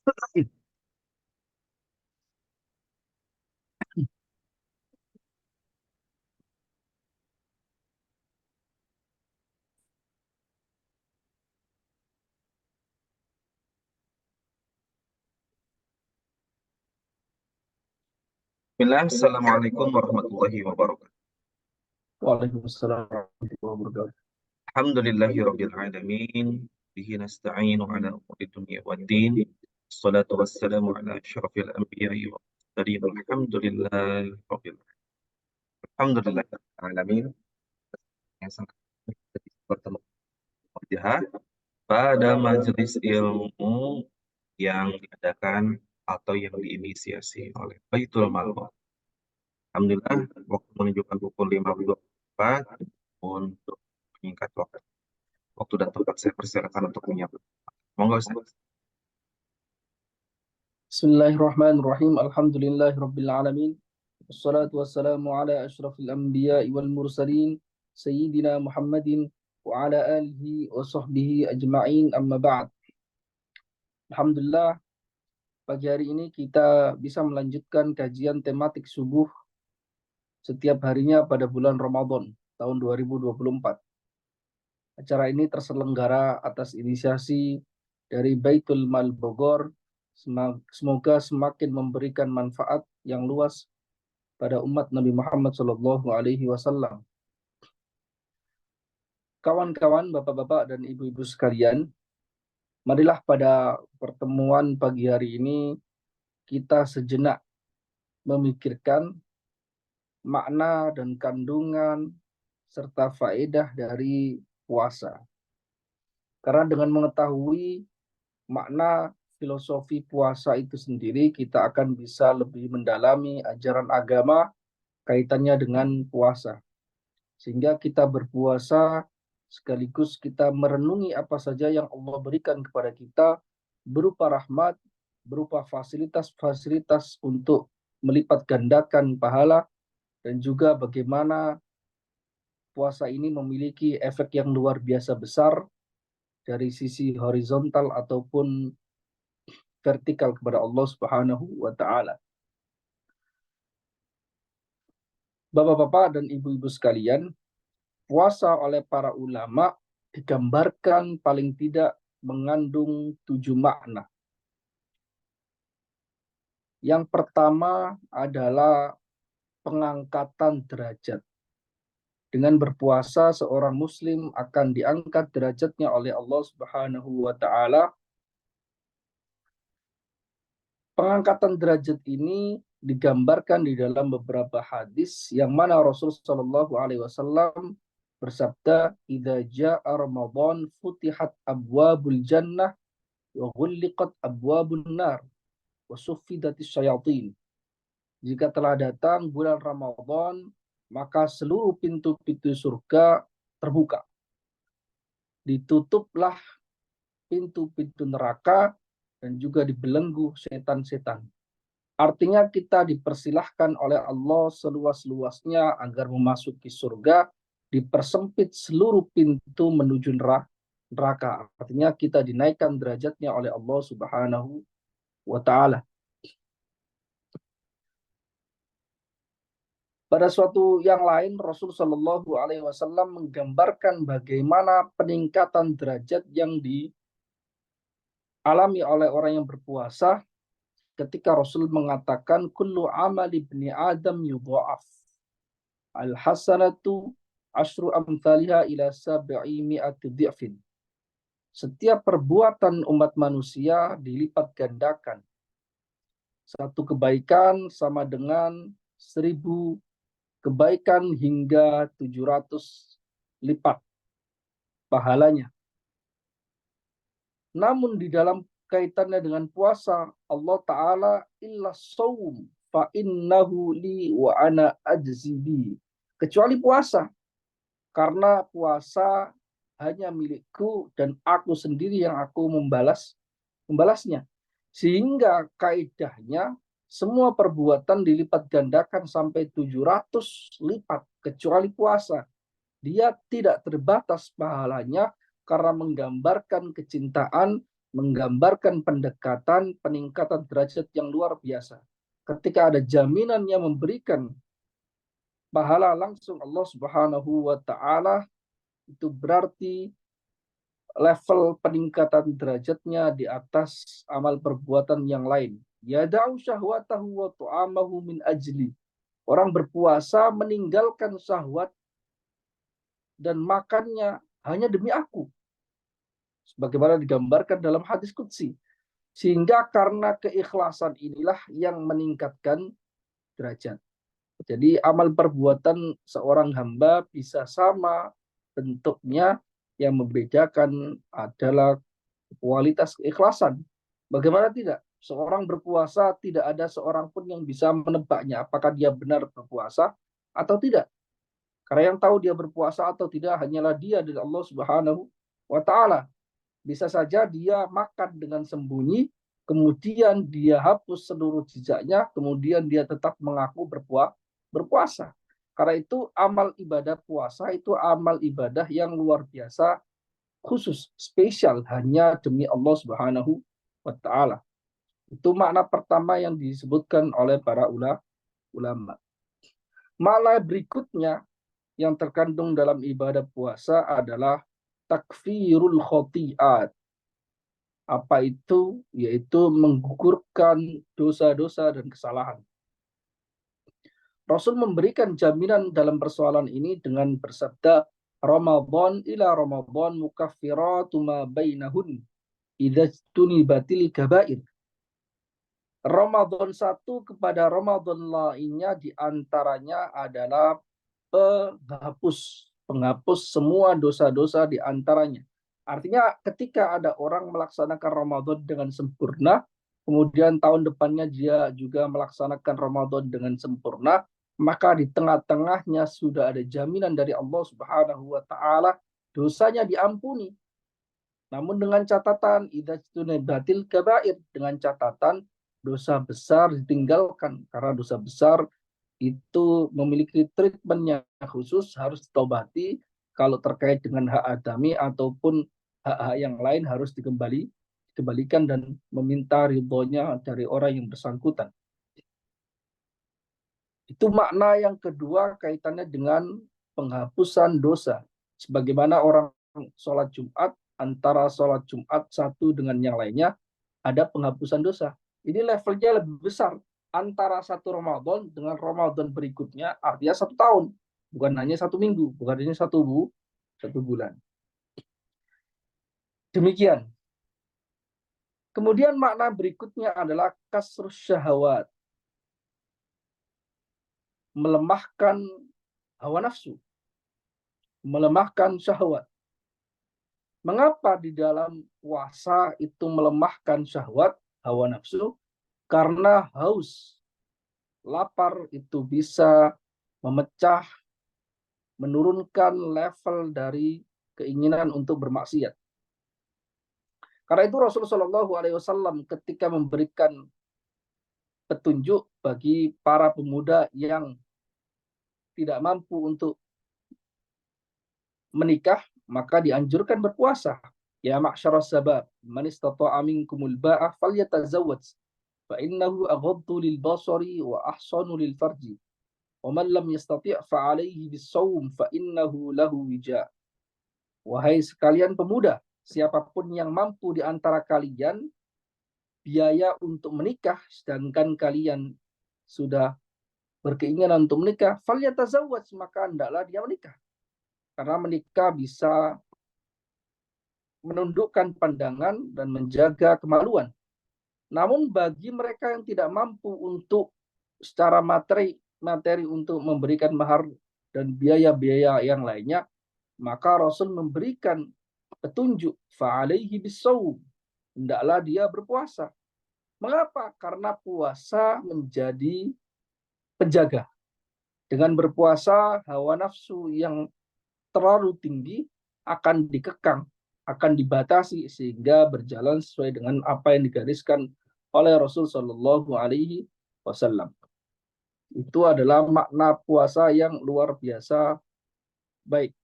Bismillah, Assalamualaikum warahmatullahi wabarakatuh. Waalaikumsalam warahmatullahi wabarakatuh. Alhamdulillahi rabbil alamin. Bihi nasta'inu ala umuri dunya waddin. Assalatu wassalamu ala asyrafil anbiya'i wa mursalin. Alhamdulillahi rabbil alamin. Yang sangat bertemu wajah pada majelis ilmu yang diadakan atau yang diinisiasi oleh Baitul Mal. Alhamdulillah, waktu menunjukkan pukul 5.24 untuk menyingkat waktu dan tempat saya persilakan untuk menyapa. Monggo Ustaz. Bismillahirrahmanirrahim. Alhamdulillahirabbil alamin. Wassalatu wassalamu ala asyrafil anbiya'i wal mursalin sayyidina Muhammadin wa ala alihi wa sahbihi ajma'in, amma ba'd. Alhamdulillah, pagi hari ini kita bisa melanjutkan kajian tematik subuh setiap harinya pada bulan Ramadan tahun 2024. Acara ini terselenggara atas inisiasi dari Baitul Mal Bogor. Semoga semakin memberikan manfaat yang luas pada umat Nabi Muhammad SAW. Kawan-kawan, bapak-bapak, dan ibu-ibu sekalian, marilah pada pertemuan pagi hari ini kita sejenak memikirkan makna dan kandungan serta faedah dari puasa. Karena dengan mengetahui makna filosofi puasa itu sendiri, kita akan bisa lebih mendalami ajaran agama kaitannya dengan puasa. Sehingga kita berpuasa sekaligus kita merenungi apa saja yang Allah berikan kepada kita berupa rahmat, berupa fasilitas-fasilitas untuk melipat gandakan pahala, dan juga bagaimana puasa ini memiliki efek yang luar biasa besar dari sisi horizontal ataupun vertikal kepada Allah Subhanahu wa taala. Bapak-bapak dan ibu-ibu sekalian, puasa oleh para ulama digambarkan paling tidak mengandung 7 makna. Yang pertama adalah pengangkatan derajat. Dengan berpuasa, seorang muslim akan diangkat derajatnya oleh Allah Subhanahu wa taala. Pengangkatan derajat ini digambarkan di dalam beberapa hadis yang mana Rasulullah Shallallahu Alaihi Wasallam bersabda, "Idza jaa Ramadan futihat abwabul jannah wa ghulliqat abwabun nar wa suffidatis syayatin." Jika telah datang bulan Ramadan, maka seluruh pintu-pintu surga terbuka. Ditutuplah pintu-pintu neraka dan juga dibelenggu setan-setan. Artinya kita dipersilahkan oleh Allah seluas-luasnya agar memasuki surga, dipersempit seluruh pintu menuju neraka. Artinya kita dinaikkan derajatnya oleh Allah Subhanahu wa taala. Pada suatu yang lain, Rasul Shallallahu Alaihi Wasallam menggambarkan bagaimana peningkatan derajat yang dialami oleh orang yang berpuasa ketika Rasul mengatakan kullu amal ibni Adam yudha'af al hasanatu asyru amthaliha ila sab'i mi'ati dhi'fin. Setiap perbuatan umat manusia dilipat gandakan. Satu kebaikan sama dengan 1000 kebaikan hingga 700 lipat pahalanya. Namun di dalam kaitannya dengan puasa, Allah Ta'ala illa sawm fa innahu li wa ana ajzibi. Kecuali puasa, karena puasa hanya milikku dan aku sendiri yang aku membalasnya. Sehingga kaidahnya semua perbuatan dilipat gandakan sampai 700 lipat kecuali puasa. Dia tidak terbatas pahalanya karena menggambarkan kecintaan menggambarkan pendekatan peningkatan derajat yang luar biasa. Ketika ada jaminan yang memberikan pahala langsung Allah Subhanahu wa taala, itu berarti level peningkatan derajatnya di atas amal perbuatan yang lain. Yada'u syahwatahu wa tu'amahu min ajli. Orang berpuasa meninggalkan syahwat dan makannya hanya demi aku. Sebagaimana digambarkan dalam hadis qudsi. Sehingga karena keikhlasan inilah yang meningkatkan derajat. Jadi amal perbuatan seorang hamba bisa sama bentuknya, yang membedakan adalah kualitas keikhlasan. Bagaimana tidak? Seorang berpuasa tidak ada seorang pun yang bisa menebaknya apakah dia benar berpuasa atau tidak. Karena yang tahu dia berpuasa atau tidak hanyalah dia dan Allah Subhanahu wa taala. Bisa saja dia makan dengan sembunyi, kemudian dia hapus seluruh jejaknya, kemudian dia tetap mengaku berpuasa. Karena itu amal ibadah puasa itu amal ibadah yang luar biasa, khusus, spesial, hanya demi Allah Subhanahu wa taala. Itu makna pertama yang disebutkan oleh para ulama. Makna berikutnya yang terkandung dalam ibadah puasa adalah takfirul khotiat. Apa itu? Yaitu menggugurkan dosa-dosa dan kesalahan. Rasul memberikan jaminan dalam persoalan ini dengan bersabda, Ramadan ila Ramadan mukaffiratun ma bainahun idza tunibatil kabair. Ramadan satu kepada Ramadan lainnya diantaranya adalah penghapus semua dosa-dosa diantaranya. Artinya ketika ada orang melaksanakan Ramadan dengan sempurna, kemudian tahun depannya dia juga melaksanakan Ramadan dengan sempurna, maka di tengah-tengahnya sudah ada jaminan dari Allah Subhanahu wa taala, dosanya diampuni. Namun dengan catatan idza tunabatil kabair, dengan catatan dosa besar ditinggalkan, karena dosa besar itu memiliki treatment yang khusus, harus ditobati. Kalau terkait dengan hak adami ataupun hak-hak yang lain harus dikembalikan dan meminta ridhonya dari orang yang bersangkutan. Itu makna yang kedua kaitannya dengan penghapusan dosa. Sebagaimana orang sholat Jumat, antara sholat Jumat satu dengan yang lainnya ada penghapusan dosa. Ini levelnya lebih besar. Antara satu Ramadan dengan Ramadan berikutnya, artinya 1 tahun. Bukan hanya 1 minggu, bukan hanya satu bulan. Demikian. Kemudian makna berikutnya adalah kasrus syahwat. Melemahkan hawa nafsu. Melemahkan syahwat. Mengapa di dalam puasa itu melemahkan syahwat, hawa nafsu? Karena haus, lapar itu bisa memecah, menurunkan level dari keinginan untuk bermaksiat. Karena itu Rasulullah SAW ketika memberikan petunjuk bagi para pemuda yang tidak mampu untuk menikah, maka dianjurkan berpuasa. Ya ma'syaras sabab, man istata'a minkumul ba'ah falyatazawwaj, fa innahu aghaddu lil basari wa ahsanu lil farji. Wa man lam yastati' fa 'alaihi bis-shaum fa innahu lahu wija'. Wahai sekalian pemuda, siapapun yang mampu di antara kalian biaya untuk menikah, sedangkan kalian sudah berkeinginan untuk menikah, falyatazawwaj, maka hendaklah dia menikah. Karena menikah bisa menundukkan pandangan dan menjaga kemaluan. Namun bagi mereka yang tidak mampu untuk secara materi untuk memberikan mahar dan biaya-biaya yang lainnya, maka Rasul memberikan petunjuk, fa'alaihi bis-shaum, hendaklah dia berpuasa. Mengapa? Karena puasa menjadi penjaga. Dengan berpuasa, hawa nafsu yang terlalu tinggi akan dikekang, akan dibatasi sehingga berjalan sesuai dengan apa yang digariskan oleh Rasul Shallallahu Alaihi Wasallam. Itu adalah makna puasa yang luar biasa baik.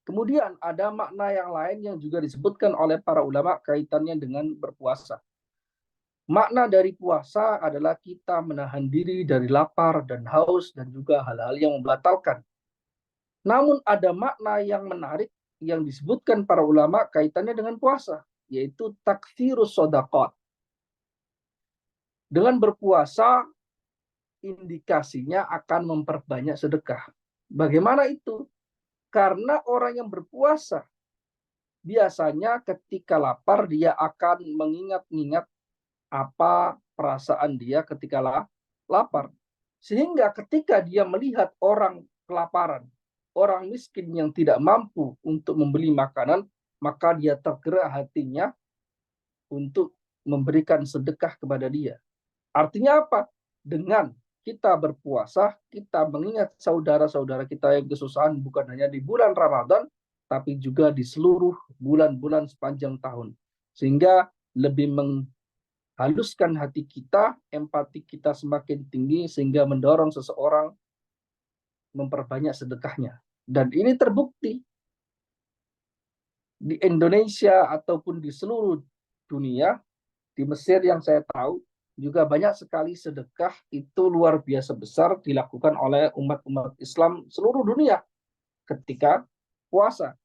Kemudian ada makna yang lain yang juga disebutkan oleh para ulama kaitannya dengan berpuasa. Makna dari puasa adalah kita menahan diri dari lapar dan haus dan juga hal-hal yang membatalkan. Namun ada makna yang menarik yang disebutkan para ulama kaitannya dengan puasa, yaitu takfirus sodaqat. Dengan berpuasa, indikasinya akan memperbanyak sedekah. Bagaimana itu? Karena orang yang berpuasa, biasanya ketika lapar, dia akan mengingat-ingat apa perasaan dia ketika lapar. Sehingga ketika dia melihat orang kelaparan, orang miskin yang tidak mampu untuk membeli makanan, maka dia tergerak hatinya untuk memberikan sedekah kepada dia. Artinya apa? Dengan kita berpuasa, kita mengingat saudara-saudara kita yang kesusahan bukan hanya di bulan Ramadan, tapi juga di seluruh bulan-bulan sepanjang tahun. Sehingga lebih menghaluskan hati kita, empati kita semakin tinggi, sehingga mendorong seseorang memperbanyak sedekahnya. Dan ini terbukti di Indonesia ataupun di seluruh dunia, di Mesir yang saya tahu, juga banyak sekali sedekah itu luar biasa besar dilakukan oleh umat-umat Islam seluruh dunia ketika puasa.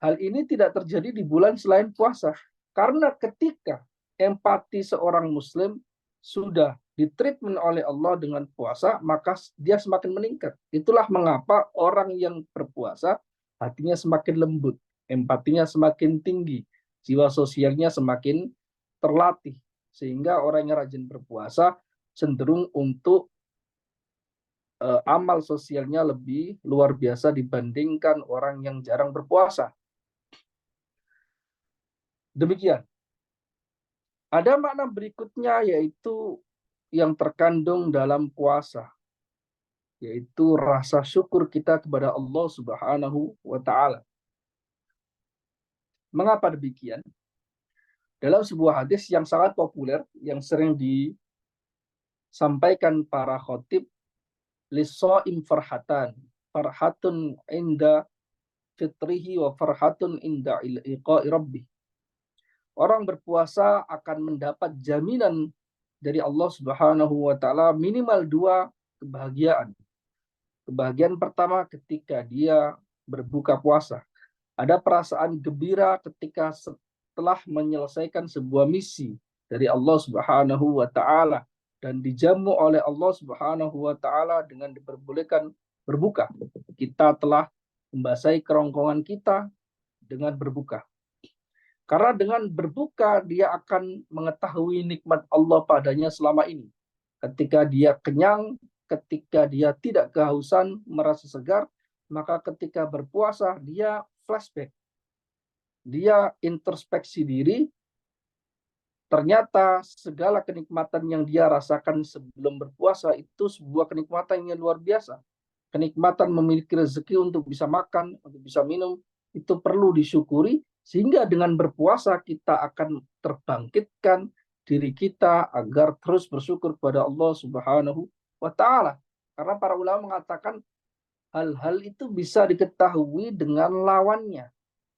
Hal ini tidak terjadi di bulan selain puasa. Karena ketika empati seorang muslim sudah ditreatment oleh Allah dengan puasa, maka dia semakin meningkat. Itulah mengapa orang yang berpuasa hatinya semakin lembut, empatinya semakin tinggi, jiwa sosialnya semakin terlatih. Sehingga orang yang rajin berpuasa cenderung untuk amal sosialnya lebih luar biasa dibandingkan orang yang jarang berpuasa. Demikian. Ada makna berikutnya yaitu yang terkandung dalam puasa, yaitu rasa syukur kita kepada Allah Subhanahu wa taala. Mengapa demikian? Dalam sebuah hadis yang sangat populer yang sering disampaikan para khotib, lis-shaim farhatun inda fitrihi wa farhatun inda liqa'i rabbih. Orang berpuasa akan mendapat jaminan dari Allah Subhanahu wa taala minimal 2 kebahagiaan. Kebahagiaan pertama ketika dia berbuka puasa. Ada perasaan gembira ketika setelah menyelesaikan sebuah misi dari Allah Subhanahu wa taala dan dijamu oleh Allah Subhanahu wa taala dengan diperbolehkan berbuka. Kita telah membasahi kerongkongan kita dengan berbuka. Karena dengan berbuka dia akan mengetahui nikmat Allah padanya selama ini. Ketika dia kenyang, ketika dia tidak kehausan, merasa segar, maka ketika berpuasa dia flashback. Dia introspeksi diri, ternyata segala kenikmatan yang dia rasakan sebelum berpuasa itu sebuah kenikmatan yang luar biasa. Kenikmatan memiliki rezeki untuk bisa makan, untuk bisa minum, itu perlu disyukuri. Sehingga dengan berpuasa kita akan terbangkitkan diri kita agar terus bersyukur kepada Allah Subhanahu wa taala. Karena para ulama mengatakan hal-hal itu bisa diketahui dengan lawannya.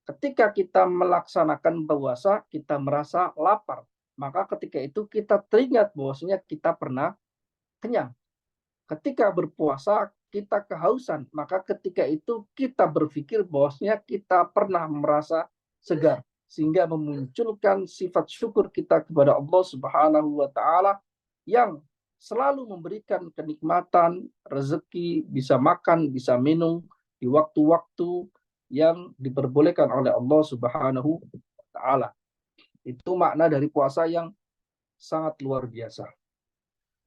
Ketika kita melaksanakan puasa, kita merasa lapar. Maka ketika itu kita teringat bahwasanya kita pernah kenyang. Ketika berpuasa, kita kehausan. Maka ketika itu kita berpikir bahwasanya kita pernah merasa segar, sehingga memunculkan sifat syukur kita kepada Allah Subhanahu wa taala yang selalu memberikan kenikmatan, rezeki, bisa makan, bisa minum di waktu-waktu yang diperbolehkan oleh Allah Subhanahu wa taala. Itu makna dari puasa yang sangat luar biasa.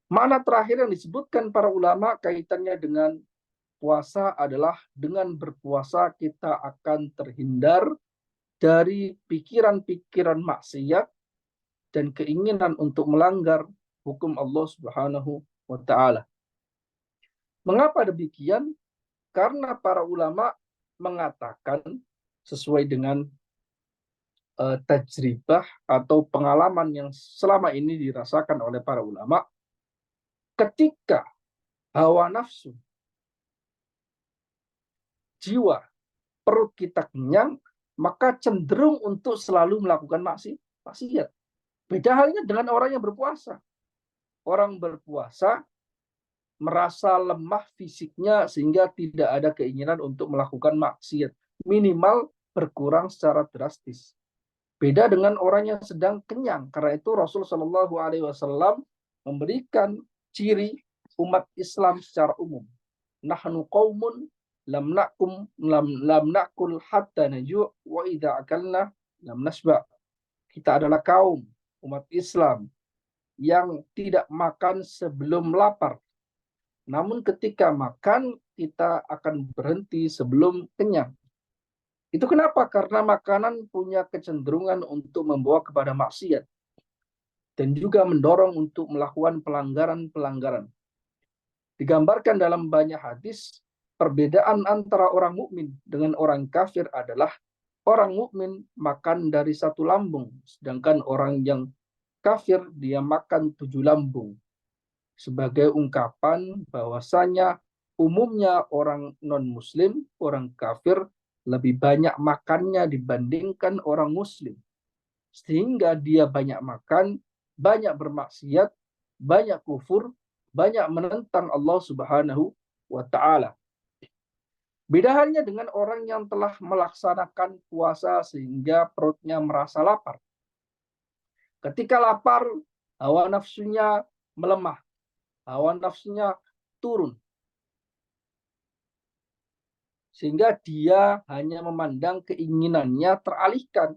Makna terakhir yang disebutkan para ulama kaitannya dengan puasa adalah dengan berpuasa kita akan terhindar dari pikiran-pikiran maksiat dan keinginan untuk melanggar hukum Allah Subhanahu wa taala. Mengapa demikian? Karena para ulama mengatakan sesuai dengan tajribah atau pengalaman yang selama ini dirasakan oleh para ulama, ketika hawa nafsu, jiwa perut kita kenyang, maka cenderung untuk selalu melakukan maksiat. Beda halnya dengan orang yang berpuasa. Orang berpuasa merasa lemah fisiknya sehingga tidak ada keinginan untuk melakukan maksiat. Minimal berkurang secara drastis. Beda dengan orang yang sedang kenyang. Karena itu Rasul Shallallahu Alaihi Wasallam memberikan ciri umat Islam secara umum. Nahnu qaumun lam nakul hatta naju' wa idza akalna lam nasba. Kita adalah kaum umat Islam yang tidak makan sebelum lapar. Namun ketika makan kita akan berhenti sebelum kenyang. Itu kenapa? Karena makanan punya kecenderungan untuk membawa kepada maksiat dan juga mendorong untuk melakukan pelanggaran-pelanggaran. Digambarkan dalam banyak hadis, perbedaan antara orang mukmin dengan orang kafir adalah orang mukmin makan dari satu lambung, sedangkan orang yang kafir dia makan 7 lambung. Sebagai ungkapan bahwasanya umumnya orang non-muslim, orang kafir lebih banyak makannya dibandingkan orang muslim. Sehingga dia banyak makan, banyak bermaksiat, banyak kufur, banyak menentang Allah Subhanahu wa taala. Beda halnya dengan orang yang telah melaksanakan puasa sehingga perutnya merasa lapar. Ketika lapar, hawa nafsunya melemah, hawa nafsunya turun. Sehingga dia hanya memandang keinginannya teralihkan.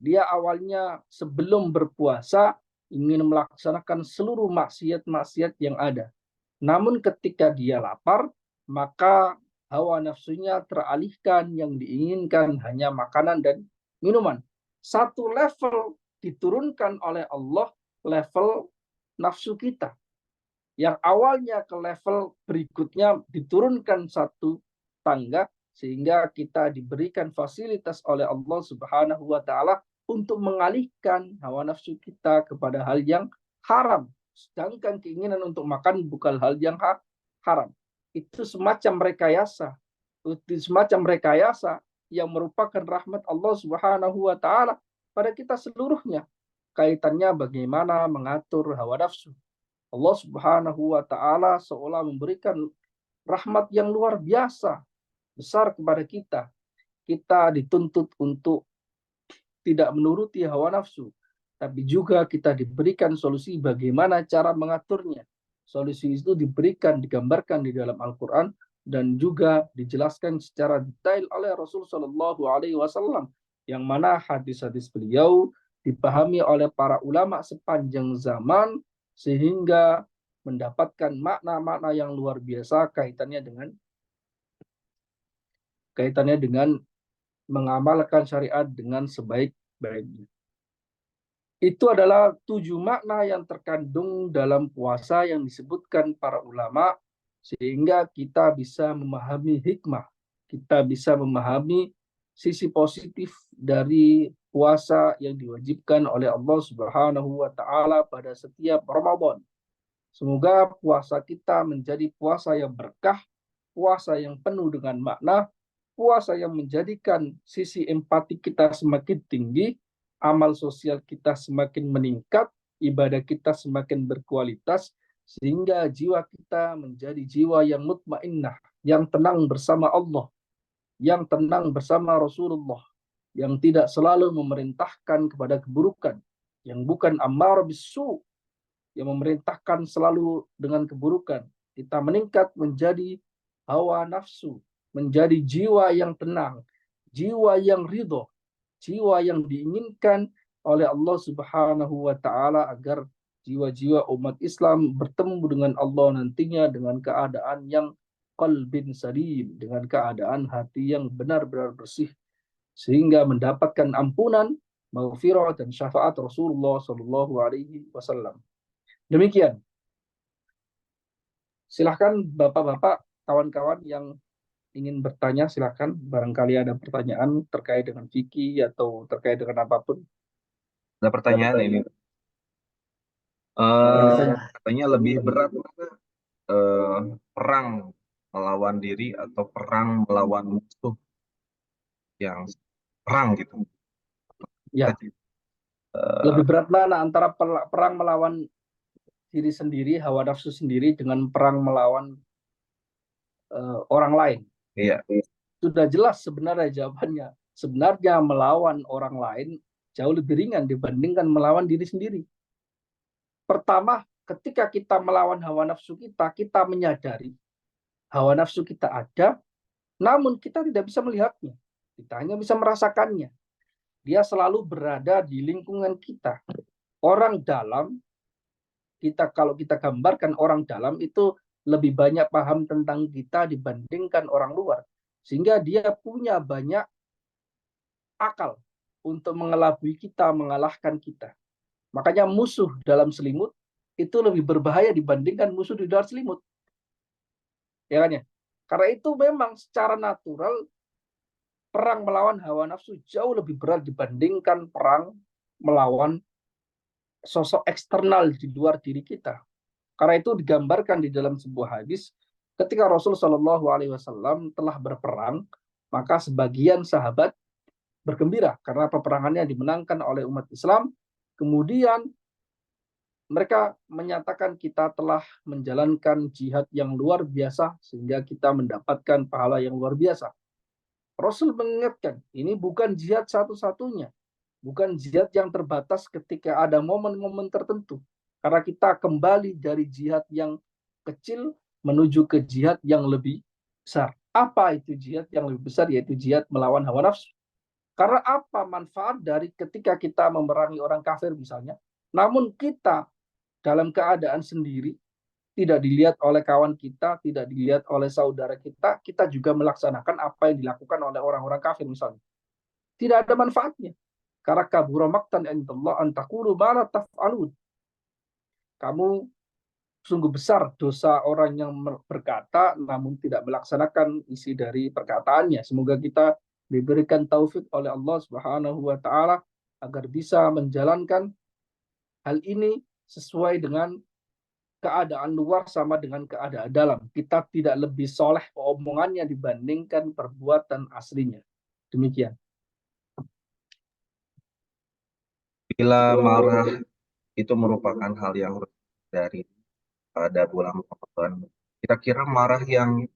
Dia awalnya sebelum berpuasa ingin melaksanakan seluruh maksiat-maksiat yang ada. Namun ketika dia lapar, maka hawa nafsunya teralihkan, yang diinginkan hanya makanan dan minuman. Satu level diturunkan oleh Allah, level nafsu kita. Yang awalnya ke level berikutnya diturunkan satu tangga, sehingga kita diberikan fasilitas oleh Allah Subhanahu wa taala untuk mengalihkan hawa nafsu kita kepada hal yang haram. Sedangkan keinginan untuk makan bukan hal yang haram. Itu semacam rekayasa. Itu semacam rekayasa yang merupakan rahmat Allah Subhanahu wa taala pada kita seluruhnya. Kaitannya bagaimana mengatur hawa nafsu. Allah Subhanahu wa taala seolah memberikan rahmat yang luar biasa besar kepada kita. Kita dituntut untuk tidak menuruti hawa nafsu, tapi juga kita diberikan solusi bagaimana cara mengaturnya. Solusi itu diberikan, digambarkan di dalam Al-Quran dan juga dijelaskan secara detail oleh Rasul Shallallahu Alaihi Wasallam, yang mana hadis-hadis beliau dipahami oleh para ulama sepanjang zaman sehingga mendapatkan makna-makna yang luar biasa kaitannya dengan mengamalkan syariat dengan sebaik-baiknya. Itu adalah 7 makna yang terkandung dalam puasa yang disebutkan para ulama, sehingga kita bisa memahami hikmah, kita bisa memahami sisi positif dari puasa yang diwajibkan oleh Allah Subhanahu wa taala pada setiap Ramadan. Semoga puasa kita menjadi puasa yang berkah, puasa yang penuh dengan makna, puasa yang menjadikan sisi empati kita semakin tinggi, amal sosial kita semakin meningkat, ibadah kita semakin berkualitas, sehingga jiwa kita menjadi jiwa yang mutmainnah, yang tenang bersama Allah, yang tenang bersama Rasulullah, yang tidak selalu memerintahkan kepada keburukan, yang bukan ammar bisu, yang memerintahkan selalu dengan keburukan. Kita meningkat menjadi hawa nafsu, menjadi jiwa yang tenang, jiwa yang ridho, jiwa yang diinginkan oleh Allah Subhanahu wa taala, agar jiwa-jiwa umat Islam bertemu dengan Allah nantinya dengan keadaan yang qalbin salim, dengan keadaan hati yang benar-benar bersih, sehingga mendapatkan ampunan, maghfirah dan syafaat Rasulullah Shallallahu alaihi wasallam. Demikian. Silahkan Bapak-Bapak, kawan-kawan yang ingin bertanya, silahkan. Barangkali ada pertanyaan terkait dengan fikih atau terkait dengan apapun. Ada pertanyaan ini. Katanya lebih berat perang melawan diri atau perang melawan musuh. yang perang gitu. Ya, Eh, lebih berat mana antara perang melawan diri sendiri, hawa nafsu sendiri, dengan perang melawan orang lain? iya, Sudah jelas sebenarnya jawabannya. Sebenarnya melawan orang lain jauh lebih ringan dibandingkan melawan diri sendiri. Pertama, ketika kita melawan hawa nafsu kita, kita menyadari hawa nafsu kita ada, namun kita tidak bisa melihatnya. Kita hanya bisa merasakannya. Dia selalu berada di lingkungan kita. Orang dalam, kalau kita gambarkan orang dalam itu lebih banyak paham tentang kita dibandingkan orang luar. Sehingga dia punya banyak akal untuk mengelabui kita, mengalahkan kita. Makanya musuh dalam selimut itu lebih berbahaya dibandingkan musuh di luar selimut. Ya kan ya? Karena itu memang secara natural perang melawan hawa nafsu jauh lebih berat dibandingkan perang melawan sosok eksternal di luar diri kita. Karena itu digambarkan di dalam sebuah hadis, ketika Rasul Shallallahu Alaihi Wasallam telah berperang, maka sebagian sahabat bergembira karena peperangannya dimenangkan oleh umat Islam. Kemudian mereka menyatakan kita telah menjalankan jihad yang luar biasa sehingga kita mendapatkan pahala yang luar biasa. Rasul mengingatkan, ini bukan jihad satu-satunya, bukan jihad yang terbatas ketika ada momen-momen tertentu. Karena kita kembali dari jihad yang kecil menuju ke jihad yang lebih besar. Apa itu jihad yang lebih besar? Yaitu jihad melawan hawa nafsu. Karena apa manfaat dari ketika kita memerangi orang kafir misalnya, namun kita dalam keadaan sendiri, tidak dilihat oleh kawan kita, tidak dilihat oleh saudara kita, kita juga melaksanakan apa yang dilakukan oleh orang-orang kafir misalnya. Tidak ada manfaatnya. Karena kabura maqtan indallah an taqulu ma la taf'alun. Kamu sungguh besar dosa orang yang berkata namun tidak melaksanakan isi dari perkataannya. Semoga kita diberikan taufik oleh Allah Subhanahu wa taala agar bisa menjalankan hal ini sesuai dengan keadaan luar sama dengan keadaan dalam. Kita tidak lebih soleh omongannya dibandingkan perbuatan aslinya. Demikian. bila marah itu merupakan hal yang dari pada bulan Ramadan. Kira-kira marah yang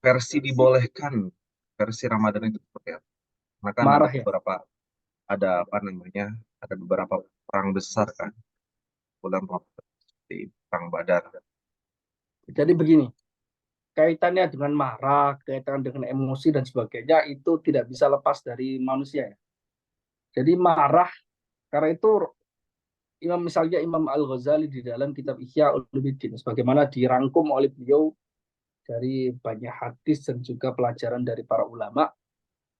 versi dibolehkan, versi Ramadan itu seperti apa? Karena kan Marah ya. ada apa namanya, ada beberapa perang besar kan bulan Ramadan seperti perang Badar. Jadi begini, kaitannya dengan marah, kaitan dengan emosi dan sebagainya itu tidak bisa lepas dari manusia ya. Jadi marah, karena itu misalnya Imam Al-Ghazali di dalam kitab Ihya Ulumuddin sebagaimana dirangkum oleh beliau dari banyak hadis dan juga pelajaran dari para ulama,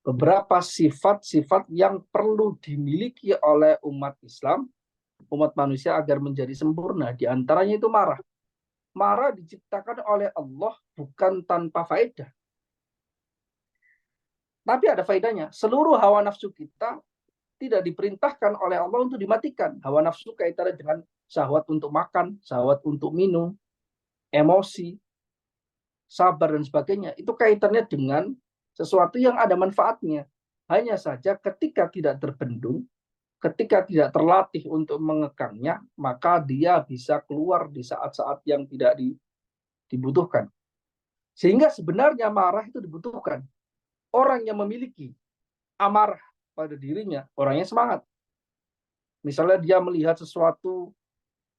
beberapa sifat-sifat yang perlu dimiliki oleh umat Islam, umat manusia agar menjadi sempurna. Di antaranya itu marah. Marah diciptakan oleh Allah bukan tanpa faedah. Tapi ada faedahnya. Seluruh hawa nafsu kita tidak diperintahkan oleh Allah untuk dimatikan. Hawa nafsu kaitannya dengan syahwat untuk makan, syahwat untuk minum, emosi, sabar dan sebagainya. Itu kaitannya dengan sesuatu yang ada manfaatnya. Hanya saja ketika tidak terbendung, ketika tidak terlatih untuk mengekangnya, maka dia bisa keluar di saat-saat yang tidak dibutuhkan. Sehingga sebenarnya marah itu dibutuhkan. Orang yang memiliki amarah pada dirinya, orangnya semangat. Misalnya dia melihat sesuatu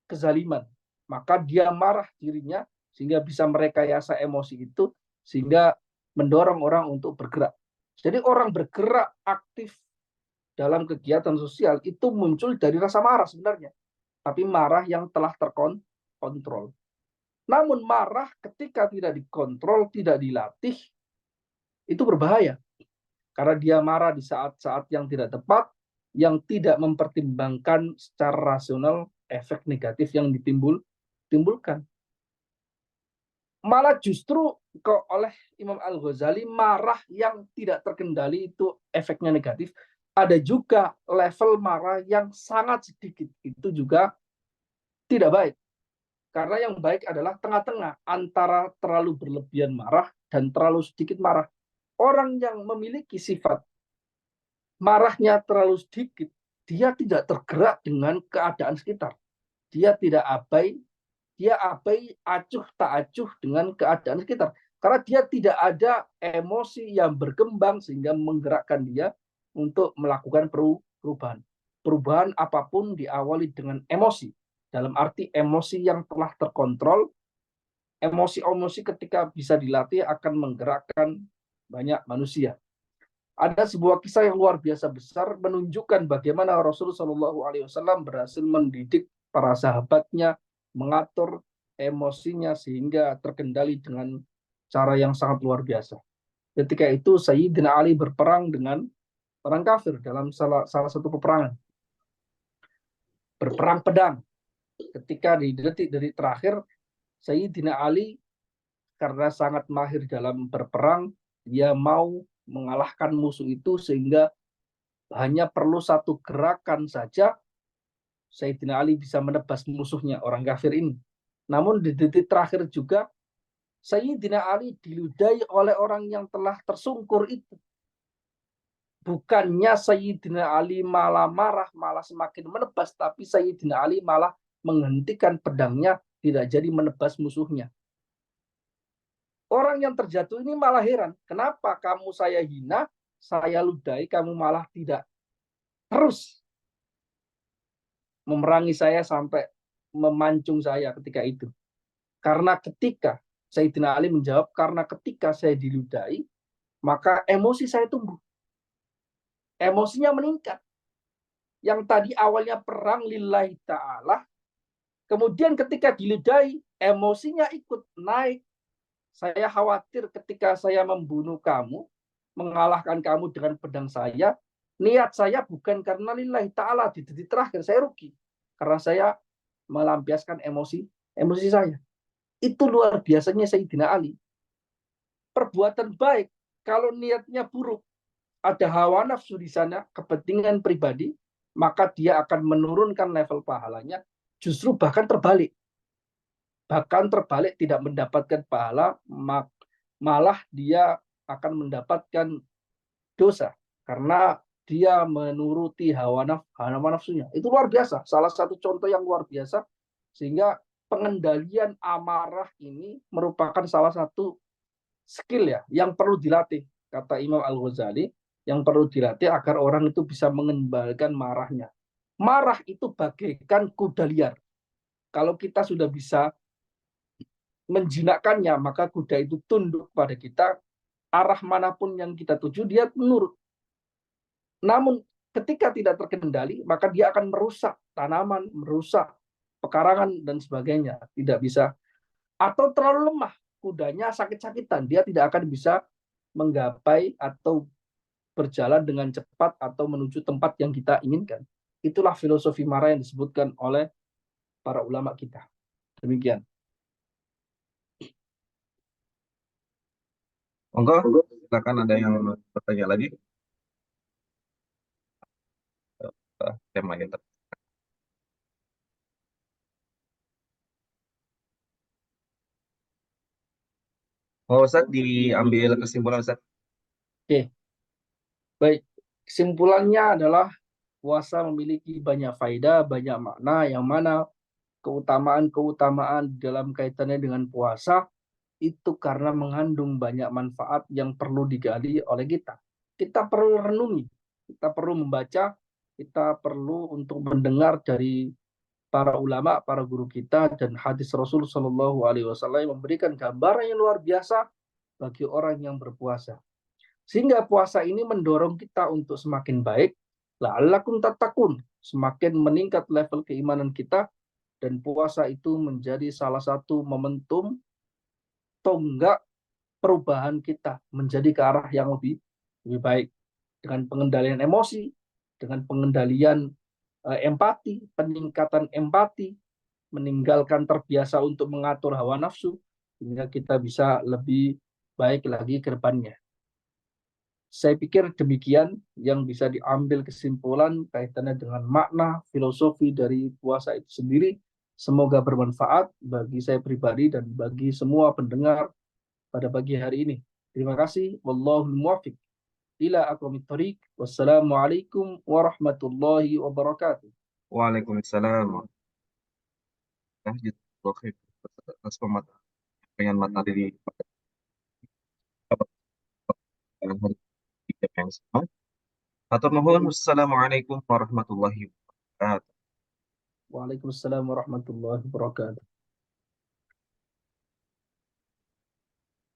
kezaliman, maka dia marah dirinya sehingga bisa merekayasa emosi itu, sehingga mendorong orang untuk bergerak. Jadi orang bergerak aktif dalam kegiatan sosial itu muncul dari rasa marah sebenarnya, tapi marah yang telah terkontrol. Namun marah ketika tidak dikontrol, tidak dilatih, itu berbahaya. Karena dia marah di saat-saat yang tidak tepat, yang tidak mempertimbangkan secara rasional efek negatif yang ditimbulkan. Malah justru oleh Imam Al-Ghazali, marah yang tidak terkendali itu efeknya negatif. Ada juga level marah yang sangat sedikit, itu juga tidak baik. Karena yang baik adalah tengah-tengah antara terlalu berlebihan marah dan terlalu sedikit marah. Orang yang memiliki sifat marahnya terlalu sedikit, dia tidak tergerak dengan keadaan sekitar. Dia tidak abai, dia abai acuh tak acuh dengan keadaan sekitar. Karena dia tidak ada emosi yang berkembang sehingga menggerakkan dia untuk melakukan perubahan. Perubahan apapun diawali dengan emosi. Dalam arti emosi yang telah terkontrol, emosi-emosi ketika bisa dilatih akan menggerakkan banyak manusia. Ada sebuah kisah yang luar biasa besar menunjukkan bagaimana Rasulullah SAW berhasil mendidik para sahabatnya, mengatur emosinya sehingga terkendali dengan cara yang sangat luar biasa. Ketika itu Sayyidina Ali berperang dengan orang kafir dalam salah satu peperangan. Berperang pedang. Ketika di detik-detik terakhir, Sayyidina Ali karena sangat mahir dalam berperang, dia mau mengalahkan musuh itu sehingga hanya perlu satu gerakan saja Sayyidina Ali bisa menebas musuhnya, orang kafir ini. Namun di detik terakhir juga Sayyidina Ali diludahi oleh orang yang telah tersungkur itu. Bukannya Sayyidina Ali malah marah, malah semakin menebas, tapi Sayyidina Ali malah menghentikan pedangnya, tidak jadi menebas musuhnya. Orang yang terjatuh ini malah heran, kenapa kamu saya hina, saya ludahi, kamu malah tidak terus memerangi saya sampai memancung saya ketika itu. Karena ketika Sayyidina Ali menjawab, karena ketika saya diludahi, maka emosi saya tumbuh. Emosinya meningkat. Yang tadi awalnya perang lillahi ta'ala, kemudian ketika diludahi, emosinya ikut naik. Saya khawatir ketika saya membunuh kamu, mengalahkan kamu dengan pedang saya, niat saya bukan karena lillahi ta'ala, di titik terakhir saya rugi. Karena saya melampiaskan emosi saya. Itu luar biasanya Sayyidina Ali. Perbuatan baik, kalau niatnya buruk, ada hawa nafsu di sana, kepentingan pribadi, maka dia akan menurunkan level pahalanya, justru bahkan terbalik. Bahkan terbalik tidak mendapatkan pahala, malah dia akan mendapatkan dosa. Karena dia menuruti hawa nafsunya. Itu luar biasa. Salah satu contoh yang luar biasa. Sehingga pengendalian amarah ini merupakan salah satu skill ya yang perlu dilatih. Kata Imam Al-Ghazali, yang perlu dilatih agar orang itu bisa mengendalikan marahnya. Marah itu bagaikan kuda liar. Kalau kita sudah bisa menjinakkannya, maka kuda itu tunduk pada kita, arah manapun yang kita tuju, dia menurut. Namun ketika tidak terkendali, maka dia akan merusak tanaman, merusak pekarangan, dan sebagainya. Tidak bisa. Atau terlalu lemah, kudanya sakit-sakitan, dia tidak akan bisa menggapai atau berjalan dengan cepat atau menuju tempat yang kita inginkan. Itulah filosofi marah yang disebutkan oleh para ulama kita. Demikian. Monggo, silakan ada yang bertanya lagi. Tema yang Oh, Ustaz, diambil kesimpulan, Ustaz. Oke, baik. Kesimpulannya adalah puasa memiliki banyak faedah, banyak makna, yang mana keutamaan-keutamaan dalam kaitannya dengan puasa itu karena mengandung banyak manfaat yang perlu digali oleh kita. Kita perlu renungi, kita perlu membaca, kita perlu untuk mendengar dari para ulama, para guru kita, dan hadis Rasul Shallallahu Alaihi Wasallam yang memberikan gambaran yang luar biasa bagi orang yang berpuasa. Sehingga puasa ini mendorong kita untuk semakin baik, la'allakum tattaqun, semakin meningkat level keimanan kita, dan puasa itu menjadi salah satu momentum tonggak perubahan kita menjadi ke arah yang lebih baik, dengan pengendalian emosi, dengan pengendalian empati, peningkatan empati, meninggalkan terbiasa untuk mengatur hawa nafsu, sehingga kita bisa lebih baik lagi ke depannya. Saya pikir demikian yang bisa diambil kesimpulan kaitannya dengan makna filosofi dari puasa itu sendiri. Semoga bermanfaat bagi saya pribadi dan bagi semua pendengar pada pagi hari ini. Terima kasih. Wallahul muwaffiq ila aqwamit thoriq. Wassalamualaikum warahmatullahi wabarakatuh. Waalaikumsalam. Jazakallahu khair atas penyampaian materi pada hari yang sama. Atur nuhun. Wassalamualaikum warahmatullahi wabarakatuh. Waalaikumsalam warahmatullahi wabarakatuh.